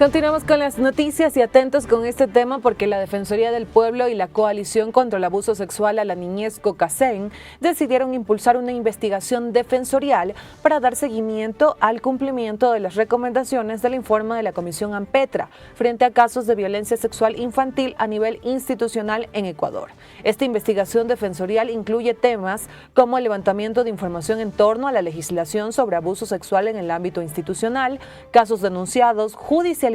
Continuamos con las noticias y atentos con este tema porque la Defensoría del Pueblo y la Coalición contra el Abuso Sexual a la Niñez COCACEN decidieron impulsar una investigación defensorial para dar seguimiento al cumplimiento de las recomendaciones del informe de la Comisión AMPETRA frente a casos de violencia sexual infantil a nivel institucional en Ecuador. Esta investigación defensorial incluye temas como el levantamiento de información en torno a la legislación sobre abuso sexual en el ámbito institucional, casos denunciados, judicializados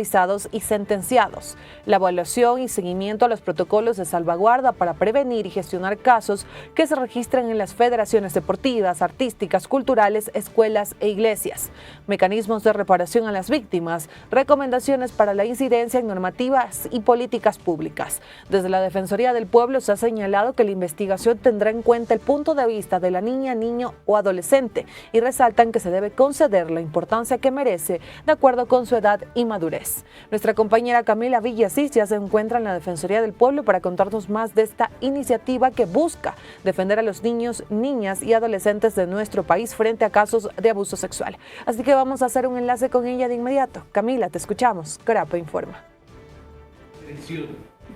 y sentenciados, la evaluación y seguimiento a los protocolos de salvaguarda para prevenir y gestionar casos que se registran en las federaciones deportivas, artísticas, culturales, escuelas e iglesias, mecanismos de reparación a las víctimas, recomendaciones para la incidencia en normativas y políticas públicas. Desde la Defensoría del Pueblo se ha señalado que la investigación tendrá en cuenta el punto de vista de la niña, niño o adolescente y resaltan que se debe conceder la importancia que merece de acuerdo con su edad y madurez. Nuestra compañera Camila Villasís ya se encuentra en la Defensoría del Pueblo para contarnos más de esta iniciativa que busca defender a los niños, niñas y adolescentes de nuestro país frente a casos de abuso sexual. Así que vamos a hacer un enlace con ella de inmediato. Camila, te escuchamos. Corapa informa.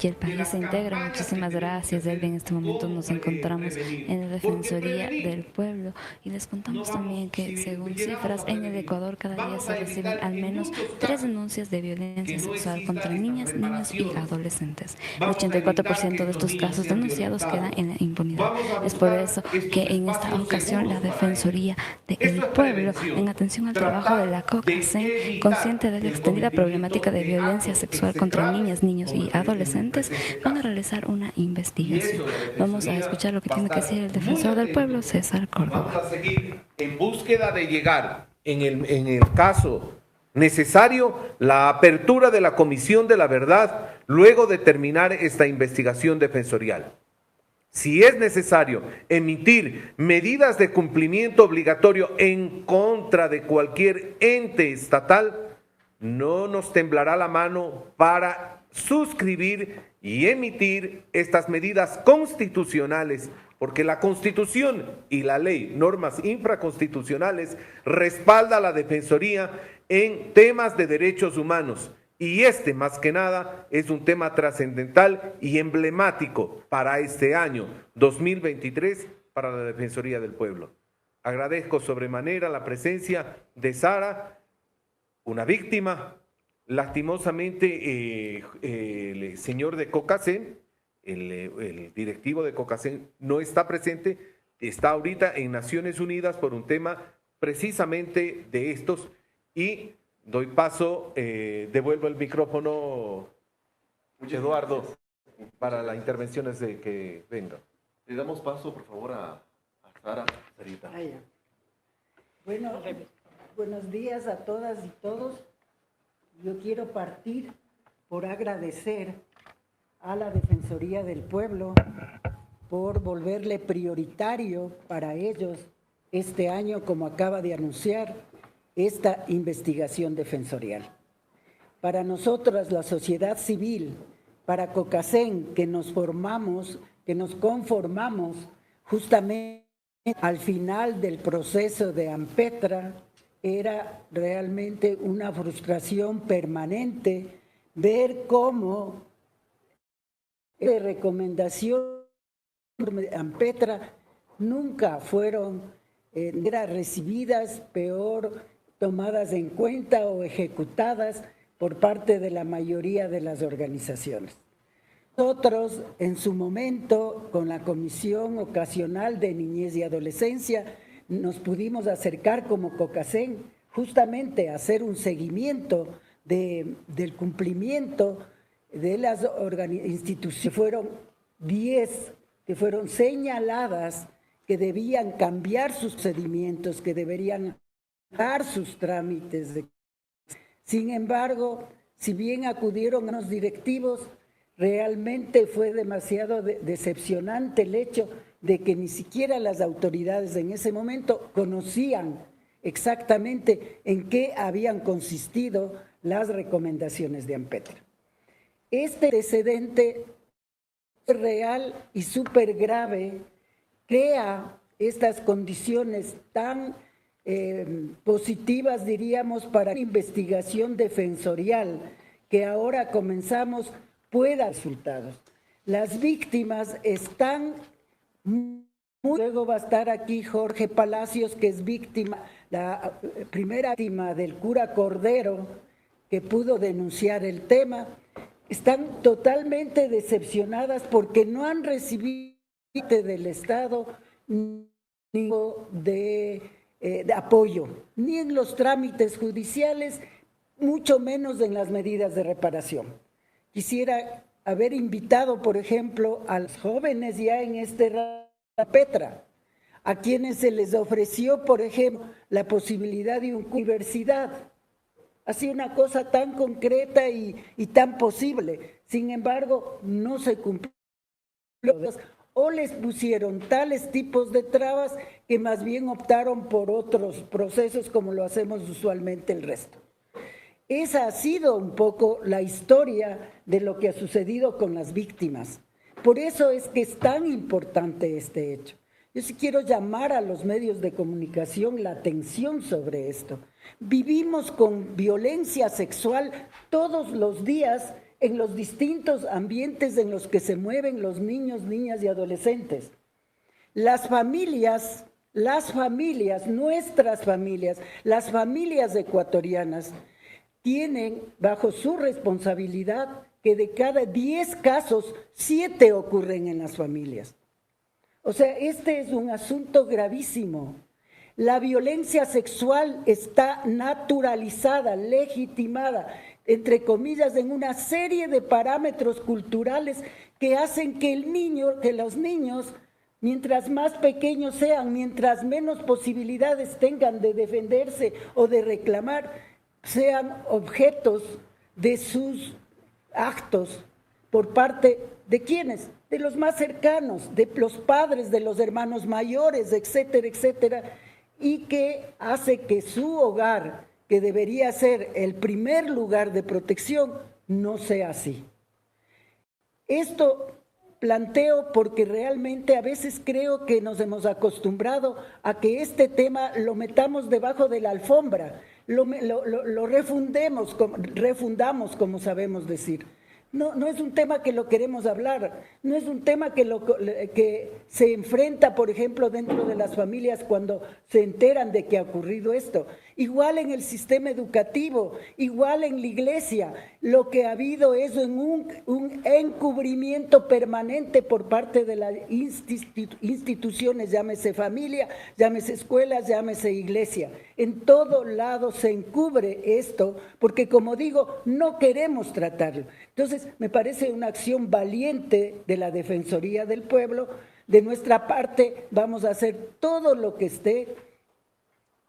Y el país se integra. Muchísimas gracias, Elvia. En este momento nos encontramos en la Defensoría del Pueblo y les contamos también que, según cifras, en el Ecuador cada día se reciben al menos 3 denuncias de violencia sexual contra niñas, niños y adolescentes. El 84% de estos casos denunciados quedan en la impunidad. Es por eso que en esta ocasión la Defensoría del Pueblo, en atención al trabajo de la COCACEN, consciente de la extendida problemática de violencia sexual contra niñas, niños y adolescentes, van a realizar una investigación. Vamos a escuchar lo que tiene que decir el defensor del pueblo, César Córdoba. Vamos a seguir en búsqueda de llegar, en el caso necesario, la apertura de la Comisión de la Verdad luego de terminar esta investigación defensorial. Si es necesario emitir medidas de cumplimiento obligatorio en contra de cualquier ente estatal, no nos temblará la mano para suscribir y emitir estas medidas constitucionales, porque la Constitución y la ley, normas infraconstitucionales, respalda a la Defensoría en temas de derechos humanos. Y este, más que nada, es un tema trascendental y emblemático para este año 2023 para la Defensoría del Pueblo. Agradezco sobremanera la presencia de Sara, una víctima. Lastimosamente, el señor de COCACEN, el directivo de COCACEN, no está presente, está ahorita en Naciones Unidas por un tema precisamente de estos. Y doy paso, devuelvo el micrófono, Eduardo, para las intervenciones de que venga. Le damos paso, por favor, a Sara, Sarita. Bueno, buenos días a todas y todos. Yo quiero partir por agradecer a la Defensoría del Pueblo por volverle prioritario para ellos este año, como acaba de anunciar, esta investigación defensorial. Para nosotras, la sociedad civil, para COCACEN, que nos conformamos justamente al final del proceso de AMPETRA, era realmente una frustración permanente ver cómo de recomendación de AMPETRA nunca fueron recibidas, peor, tomadas en cuenta o ejecutadas por parte de la mayoría de las organizaciones. Nosotros, en su momento, con la Comisión Ocasional de Niñez y Adolescencia, nos pudimos acercar como COCACEN justamente a hacer un seguimiento del cumplimiento de las instituciones. Fueron 10 que fueron señaladas que debían cambiar sus procedimientos, que deberían dar sus trámites. Sin embargo, si bien acudieron a los directivos, realmente fue demasiado decepcionante el hecho de que ni siquiera las autoridades en ese momento conocían exactamente en qué habían consistido las recomendaciones de AMPETRA. Este antecedente real y súper grave crea estas condiciones tan positivas, diríamos, para la investigación defensorial que ahora comenzamos pueda dar resultados. Las víctimas están luego va a estar aquí Jorge Palacios, que es víctima, la primera víctima del cura Cordero, que pudo denunciar el tema. Están totalmente decepcionadas porque no han recibido del Estado ni de apoyo, ni en los trámites judiciales, mucho menos en las medidas de reparación. Quisiera haber invitado, por ejemplo, a los jóvenes ya en Petra, a quienes se les ofreció, por ejemplo, la posibilidad de una universidad. Así una cosa tan concreta y tan posible. Sin embargo, no se cumplió. O les pusieron tales tipos de trabas que más bien optaron por otros procesos como lo hacemos usualmente el resto. Esa ha sido un poco la historia de lo que ha sucedido con las víctimas. Por eso es que es tan importante este hecho. Yo sí quiero llamar a los medios de comunicación la atención sobre esto. Vivimos con violencia sexual todos los días en los distintos ambientes en los que se mueven los niños, niñas y adolescentes. Las familias, nuestras familias, las familias ecuatorianas tienen bajo su responsabilidad que de cada 10 casos, 7 ocurren en las familias. O sea, este es un asunto gravísimo. La violencia sexual está naturalizada, legitimada, entre comillas, en una serie de parámetros culturales que hacen que los niños, mientras más pequeños sean, mientras menos posibilidades tengan de defenderse o de reclamar, sean objetos de sus actos por parte de ¿quiénes? De los más cercanos, de los padres, de los hermanos mayores, etcétera, etcétera, y que hace que su hogar, que debería ser el primer lugar de protección, no sea así. Esto planteo porque realmente a veces creo que nos hemos acostumbrado a que este tema lo metamos debajo de la alfombra, lo refundamos, como sabemos decir. No es un tema que lo queremos hablar, no es un tema que se enfrenta, por ejemplo, dentro de las familias cuando se enteran de que ha ocurrido esto. Igual en el sistema educativo, igual en la iglesia, lo que ha habido es un encubrimiento permanente por parte de las instituciones, llámese familia, llámese escuelas, llámese iglesia. En todo lado se encubre esto porque, como digo, no queremos tratarlo. Entonces, me parece una acción valiente de la Defensoría del Pueblo. De nuestra parte, vamos a hacer todo lo que esté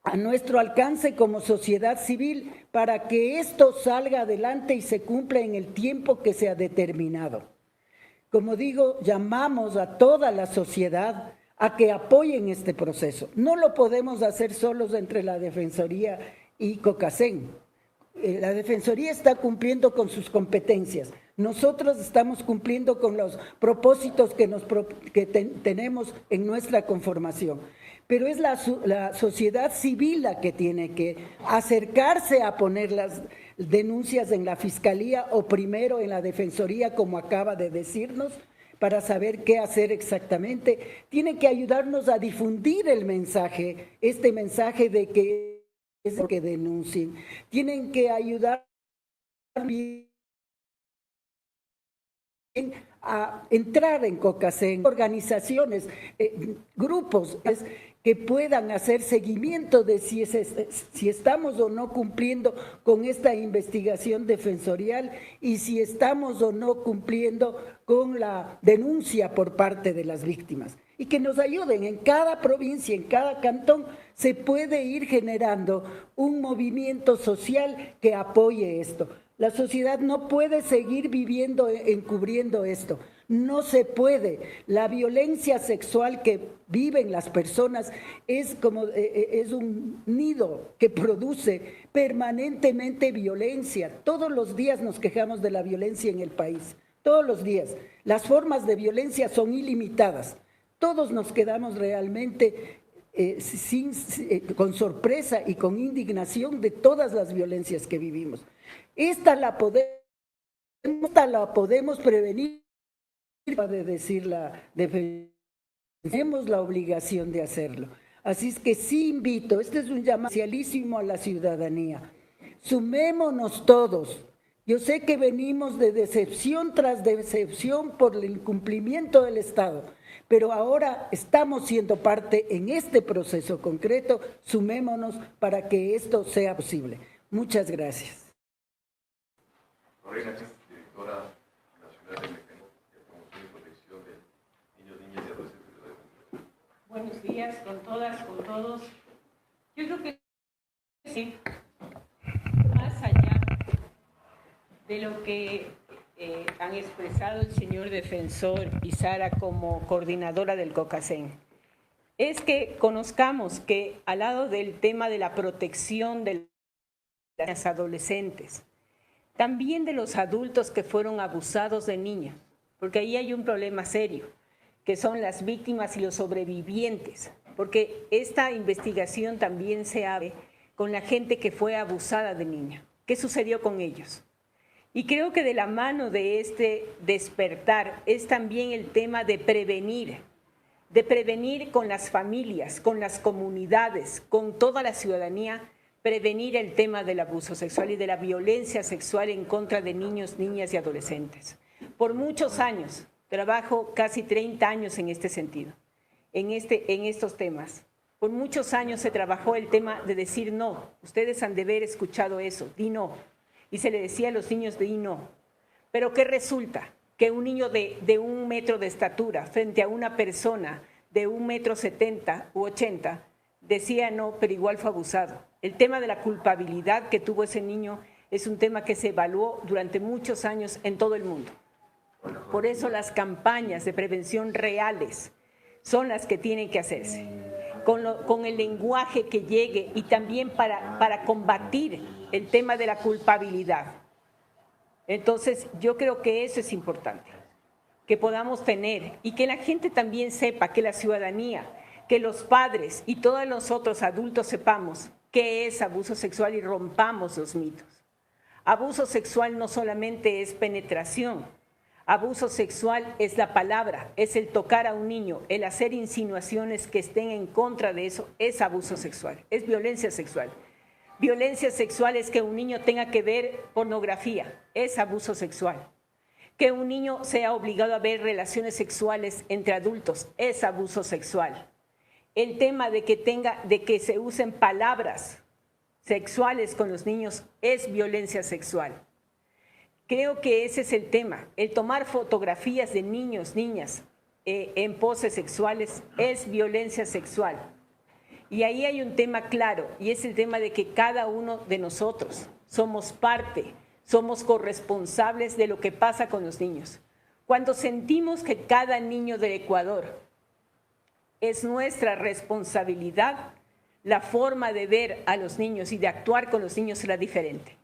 a nuestro alcance como sociedad civil para que esto salga adelante y se cumpla en el tiempo que se ha determinado. Como digo, llamamos a toda la sociedad a que apoyen este proceso. No lo podemos hacer solos entre la Defensoría y COCACEN. La Defensoría está cumpliendo con sus competencias. Nosotros estamos cumpliendo con los propósitos que tenemos en nuestra conformación. Pero es la sociedad civil la que tiene que acercarse a poner las denuncias en la Fiscalía o primero en la Defensoría, como acaba de decirnos, para saber qué hacer exactamente. Tiene que ayudarnos a difundir el mensaje, este mensaje de que es lo que denuncien. Tienen que ayudar a entrar en COCACEN, organizaciones, grupos que puedan hacer seguimiento de si estamos o no cumpliendo con esta investigación defensorial y si estamos o no cumpliendo con la denuncia por parte de las víctimas. Y que nos ayuden en cada provincia, en cada cantón, se puede ir generando un movimiento social que apoye esto. La sociedad no puede seguir viviendo, encubriendo esto. No se puede. La violencia sexual que viven las personas es un nido que produce permanentemente violencia. Todos los días nos quejamos de la violencia en el país. Todos los días. Las formas de violencia son ilimitadas. Todos nos quedamos realmente con sorpresa y con indignación de todas las violencias que vivimos. Esta la podemos prevenir, de decir la defensa. Tenemos la obligación de hacerlo. Así es que sí invito, este es un llamado especialísimo a la ciudadanía. Sumémonos todos. Yo sé que venimos de decepción tras decepción por el incumplimiento del Estado, pero ahora estamos siendo parte en este proceso concreto. Sumémonos para que esto sea posible. Muchas gracias. Lorena, directora nacional del Mecanismo de Promoción y Protección de Niños, Niñas y Adolescentes. Buenos días con todas, con todos. Yo creo que sí, más allá de lo que han expresado el señor defensor y Sara como coordinadora del COCACEN, es que conozcamos que al lado del tema de la protección de las adolescentes, también de los adultos que fueron abusados de niños, porque ahí hay un problema serio, que son las víctimas y los sobrevivientes, porque esta investigación también se abre con la gente que fue abusada de niños. ¿Qué sucedió con ellos? Y creo que de la mano de este despertar es también el tema de prevenir con las familias, con las comunidades, con toda la ciudadanía, prevenir el tema del abuso sexual y de la violencia sexual en contra de niños, niñas y adolescentes. Por muchos años, trabajo casi 30 años en este sentido, en estos temas. Por muchos años se trabajó el tema de decir no. Ustedes han de haber escuchado eso, di no. Y se le decía a los niños di no. Pero ¿qué resulta? Que un niño de 1 metro de estatura frente a una persona de 1,70 m u 80 m decía no, pero igual fue abusado. El tema de la culpabilidad que tuvo ese niño es un tema que se evaluó durante muchos años en todo el mundo. Por eso las campañas de prevención reales son las que tienen que hacerse, con el lenguaje que llegue y también para combatir el tema de la culpabilidad. Entonces, yo creo que eso es importante, que podamos tener y que la gente también sepa, que la ciudadanía, que los padres y todos los otros adultos sepamos qué es abuso sexual y rompamos los mitos. Abuso sexual no solamente es penetración. Abuso sexual es la palabra, es el tocar a un niño, el hacer insinuaciones que estén en contra de eso, es abuso sexual, es violencia sexual. Violencia sexual es que un niño tenga que ver pornografía, es abuso sexual. Que un niño sea obligado a ver relaciones sexuales entre adultos, es abuso sexual. El tema de que se usen palabras sexuales con los niños es violencia sexual. Creo que ese es el tema. El tomar fotografías de niños, niñas en poses sexuales es violencia sexual. Y ahí hay un tema claro, y es el tema de que cada uno de nosotros somos parte, somos corresponsables de lo que pasa con los niños. Cuando sentimos que cada niño del Ecuador es nuestra responsabilidad, la forma de ver a los niños y de actuar con los niños será diferente.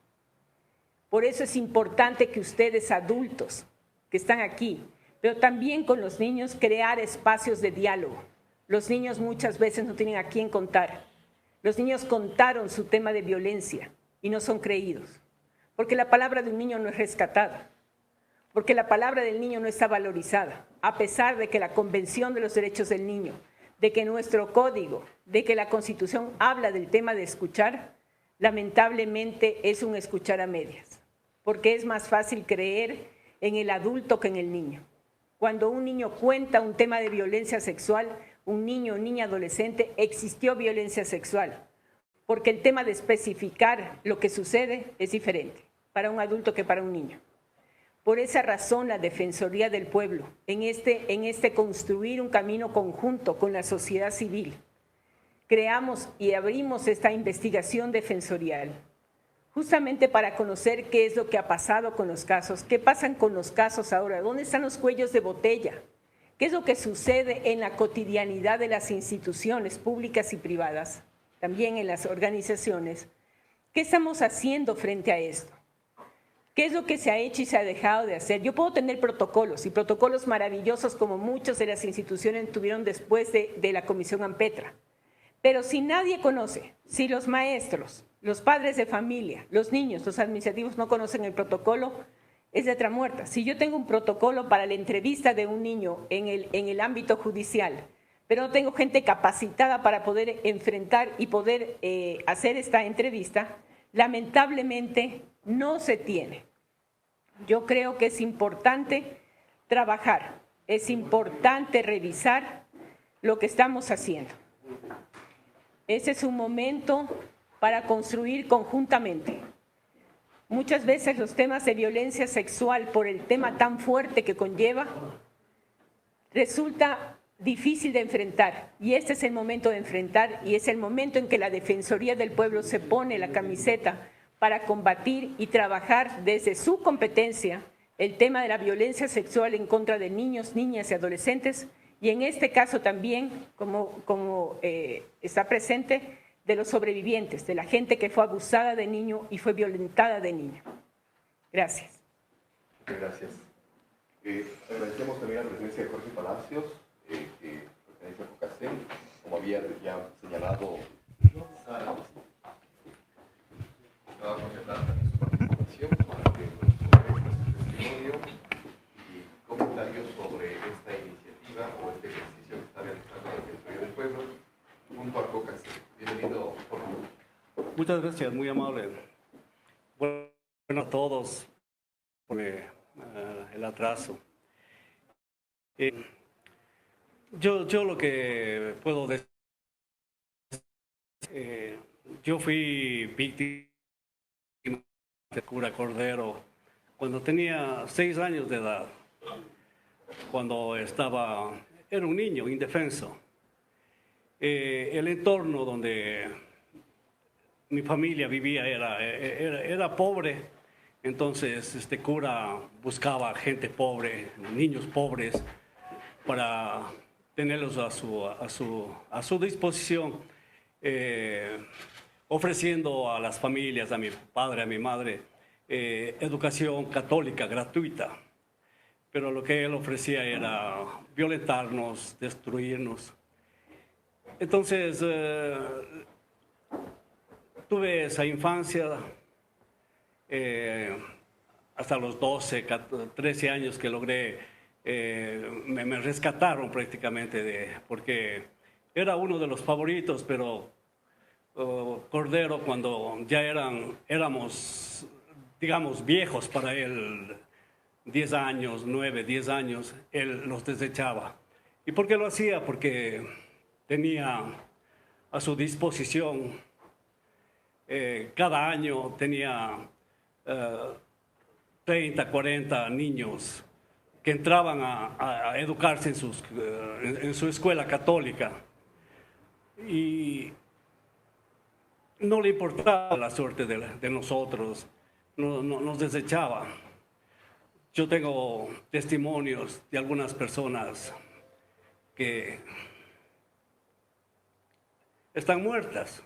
Por eso es importante que ustedes adultos que están aquí, pero también con los niños, crear espacios de diálogo. Los niños muchas veces no tienen a quién contar. Los niños contaron su tema de violencia y no son creídos, porque la palabra de un niño no es rescatada, porque la palabra del niño no está valorizada, a pesar de que la Convención de los Derechos del Niño, de que nuestro código, de que la Constitución habla del tema de escuchar, lamentablemente es un escuchar a medias, porque es más fácil creer en el adulto que en el niño. Cuando un niño cuenta un tema de violencia sexual, un niño o niña adolescente, existió violencia sexual, porque el tema de especificar lo que sucede es diferente para un adulto que para un niño. Por esa razón, la Defensoría del Pueblo, en este construir un camino conjunto con la sociedad civil, creamos y abrimos esta investigación defensorial, justamente para conocer qué es lo que ha pasado con los casos, qué pasan con los casos ahora, dónde están los cuellos de botella, qué es lo que sucede en la cotidianidad de las instituciones públicas y privadas, también en las organizaciones. ¿Qué estamos haciendo frente a esto? ¿Qué es lo que se ha hecho y se ha dejado de hacer? Yo puedo tener protocolos y protocolos maravillosos como muchas de las instituciones tuvieron después de la Comisión Ampetra. Pero si nadie conoce, si los maestros, los padres de familia, los niños, los administrativos no conocen el protocolo, es letra muerta. Si yo tengo un protocolo para la entrevista de un niño en el ámbito judicial, pero no tengo gente capacitada para poder enfrentar y poder hacer esta entrevista, lamentablemente no se tiene. Yo creo que es importante trabajar, es importante revisar lo que estamos haciendo. Ese es un momento para construir conjuntamente. Muchas veces los temas de violencia sexual, por el tema tan fuerte que conlleva, resulta difícil de enfrentar. Y este es el momento de enfrentar y es el momento en que la Defensoría del Pueblo se pone la camiseta para combatir y trabajar desde su competencia el tema de la violencia sexual en contra de niños, niñas y adolescentes, y en este caso también, como está presente, de los sobrevivientes, de la gente que fue abusada de niño y fue violentada de niño. Gracias. Muchas gracias. Agradecemos también la presencia de Jorge Palacios, que pertenece a COCACEN, como había ya señalado Sara. Estaba contemplando también su participación para que nos testimonio y comentarios sobre esta iniciativa o este ejercicio que está realizando la Defensoría del Pueblo junto a COCACEN. Bienvenido, Jorge. Muchas gracias, muy amable. Bueno a todos por el atraso. Yo lo que puedo decir, yo fui víctima de cura Cordero cuando tenía 6 años de edad, cuando era un niño indefenso. El entorno donde mi familia vivía era pobre, entonces este cura buscaba gente pobre, niños pobres, para tenerlos a su disposición, ofreciendo a las familias, a mi padre, a mi madre, educación católica gratuita. Pero lo que él ofrecía era violentarnos, destruirnos. Entonces, tuve esa infancia hasta los 12, 13 años que logré, me rescataron prácticamente, porque era uno de los favoritos, pero Cordero, cuando ya éramos, digamos, viejos para él, 10 años, 9, 10 años, él los desechaba. ¿Y por qué lo hacía? Porque tenía a su disposición, cada año tenía 30, 40 niños que entraban a educarse en su escuela católica. Y no le importaba la suerte de nosotros, nos desechaba. Yo tengo testimonios de algunas personas que están muertas.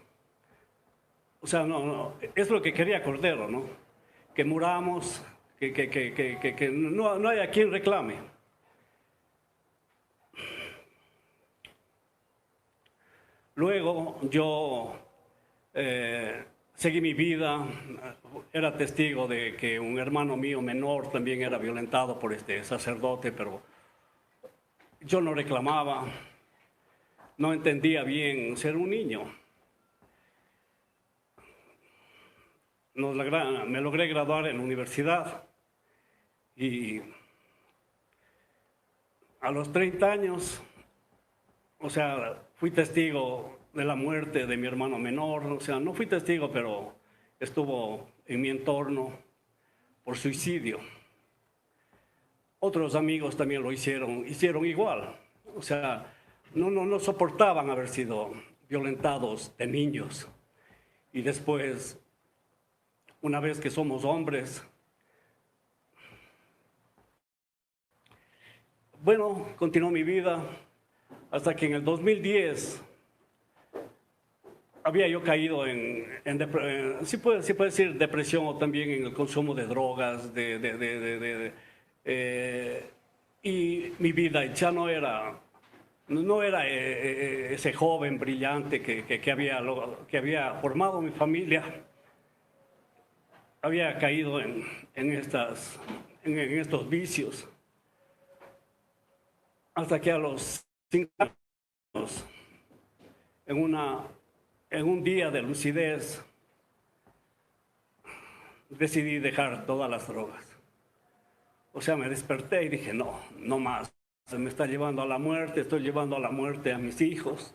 O sea, no, es lo que quería Cordero, ¿no? Que muramos, que no haya quien reclame. Luego yo seguí mi vida, era testigo de que un hermano mío menor también era violentado por este sacerdote, pero yo no reclamaba, no entendía bien ser un niño. Me logré graduar en la universidad y a los 30 años, o sea, fui testigo de la muerte de mi hermano menor, o sea, no fui testigo, pero estuvo en mi entorno por suicidio. Otros amigos también lo hicieron igual, o sea, no soportaban haber sido violentados de niños. Y después, una vez que somos hombres, bueno, continuó mi vida hasta que en el 2010 había yo caído sí puede decir depresión, o también en el consumo de drogas, y mi vida ya no no era ese joven brillante que había formado mi familia. Había caído en estos vicios. Hasta que a los 5 años, en un día de lucidez, decidí dejar todas las drogas. O sea, me desperté y dije, no más. Se me está llevando a la muerte, estoy llevando a la muerte a mis hijos.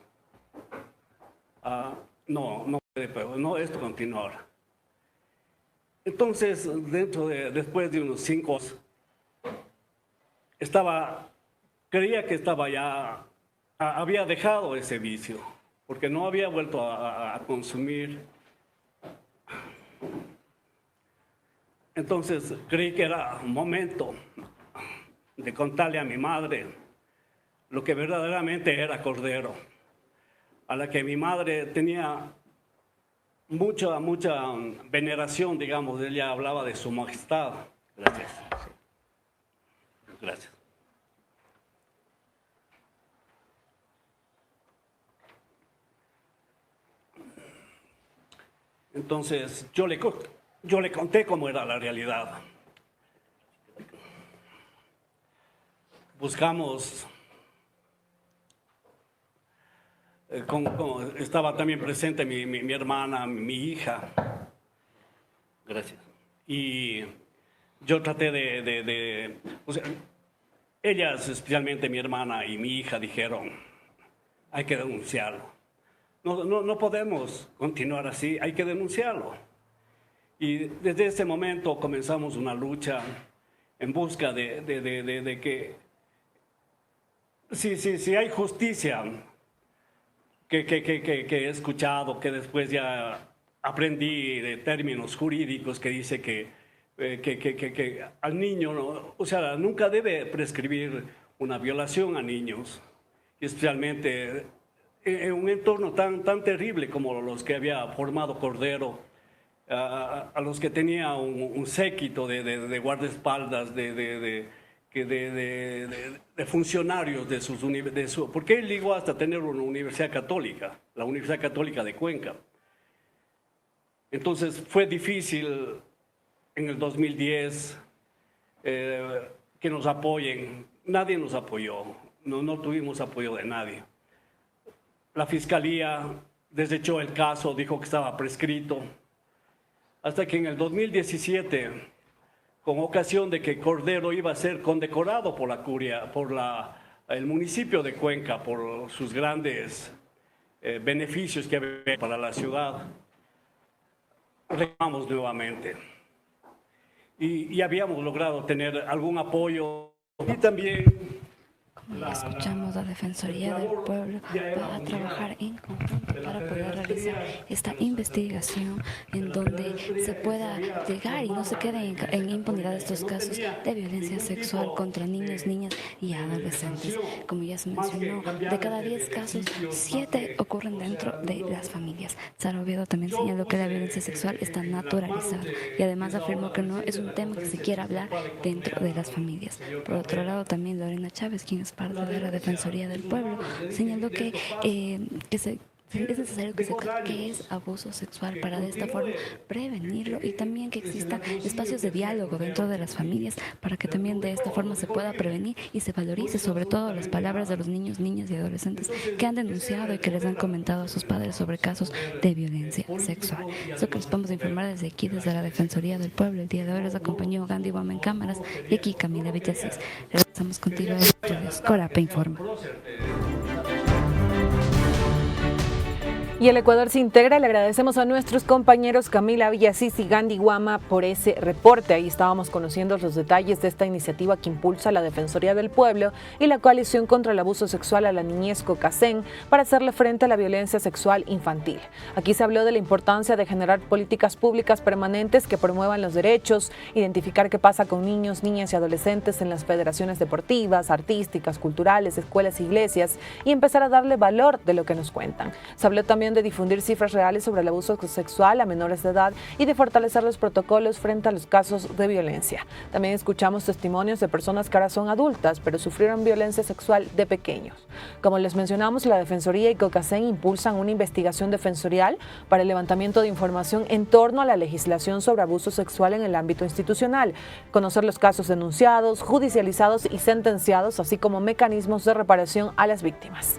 No puede, pero no esto continuar. Entonces, después de unos 5 años, creía que estaba ya, había dejado ese vicio, porque no había vuelto a consumir. Entonces, creí que era un momento de contarle a mi madre lo que verdaderamente era Cordero, a la que mi madre tenía mucha veneración, digamos. Ella hablaba de su majestad. Gracias. Gracias. Entonces, yo le conté cómo era la realidad. Buscamos, estaba también presente mi hermana, mi hija. Gracias. Y yo traté o sea, ellas, especialmente mi hermana y mi hija, dijeron, hay que denunciarlo. No podemos continuar así, hay que denunciarlo. Y desde ese momento comenzamos una lucha en busca de que si hay justicia, que he escuchado, que después ya aprendí de términos jurídicos que dice que al niño, o sea, nunca debe prescribir una violación a niños, especialmente en un entorno tan terrible como los que había formado Cordero, a los que tenía un séquito de guardaespaldas, de funcionarios porque él llegó hasta tener una universidad católica, la Universidad Católica de Cuenca. Entonces fue difícil en el 2010 que nos apoyen. Nadie nos apoyó, no tuvimos apoyo de nadie. La fiscalía desechó el caso, dijo que estaba prescrito, hasta que en el 2017, con ocasión de que Cordero iba a ser condecorado por la curia, el municipio de Cuenca, por sus grandes beneficios que había para la ciudad, reclamamos nuevamente. Y habíamos logrado tener algún apoyo. Y también, como ya escuchamos, la Defensoría del Pueblo va a trabajar en conjunto para poder realizar esta investigación en donde se pueda llegar y no se quede en impunidad estos casos de violencia sexual contra niños, niñas y adolescentes. Como ya se mencionó, de cada 10 casos, 7 ocurren dentro de las familias. Sara Oviedo también señaló que la violencia sexual está naturalizada y además afirmó que no es un tema que se quiera hablar dentro de las familias. Por otro lado, también Lorena Chávez, quien es parte de la Defensoría del Pueblo, señaló que es necesario que sepa qué es abuso sexual para de esta forma prevenirlo y también que existan espacios de diálogo dentro de las familias para que también de esta forma se pueda prevenir y se valorice sobre todo las palabras de los niños, niñas y adolescentes que han denunciado y que les han comentado a sus padres sobre casos de violencia sexual. Eso que les podemos informar desde aquí, desde la Defensoría del Pueblo. El día de hoy les acompañó Gandhi Guama en cámaras y aquí Camila Villasís. Regresamos contigo a Estudios Corapa Informa. Y el Ecuador se integra. Le agradecemos a nuestros compañeros Camila Villasís y Gandhi Guama por ese reporte. Ahí estábamos conociendo los detalles de esta iniciativa que impulsa la Defensoría del Pueblo y la Coalición contra el Abuso Sexual a la Niñez COCACEN para hacerle frente a la violencia sexual infantil. Aquí se habló de la importancia de generar políticas públicas permanentes que promuevan los derechos, identificar qué pasa con niños, niñas y adolescentes en las federaciones deportivas, artísticas, culturales, escuelas e iglesias y empezar a darle valor de lo que nos cuentan. Se habló también de difundir cifras reales sobre el abuso sexual a menores de edad y de fortalecer los protocolos frente a los casos de violencia. También escuchamos testimonios de personas que ahora son adultas, pero sufrieron violencia sexual de pequeños. Como les mencionamos, la Defensoría y COCACEN impulsan una investigación defensorial para el levantamiento de información en torno a la legislación sobre abuso sexual en el ámbito institucional, conocer los casos denunciados, judicializados y sentenciados, así como mecanismos de reparación a las víctimas.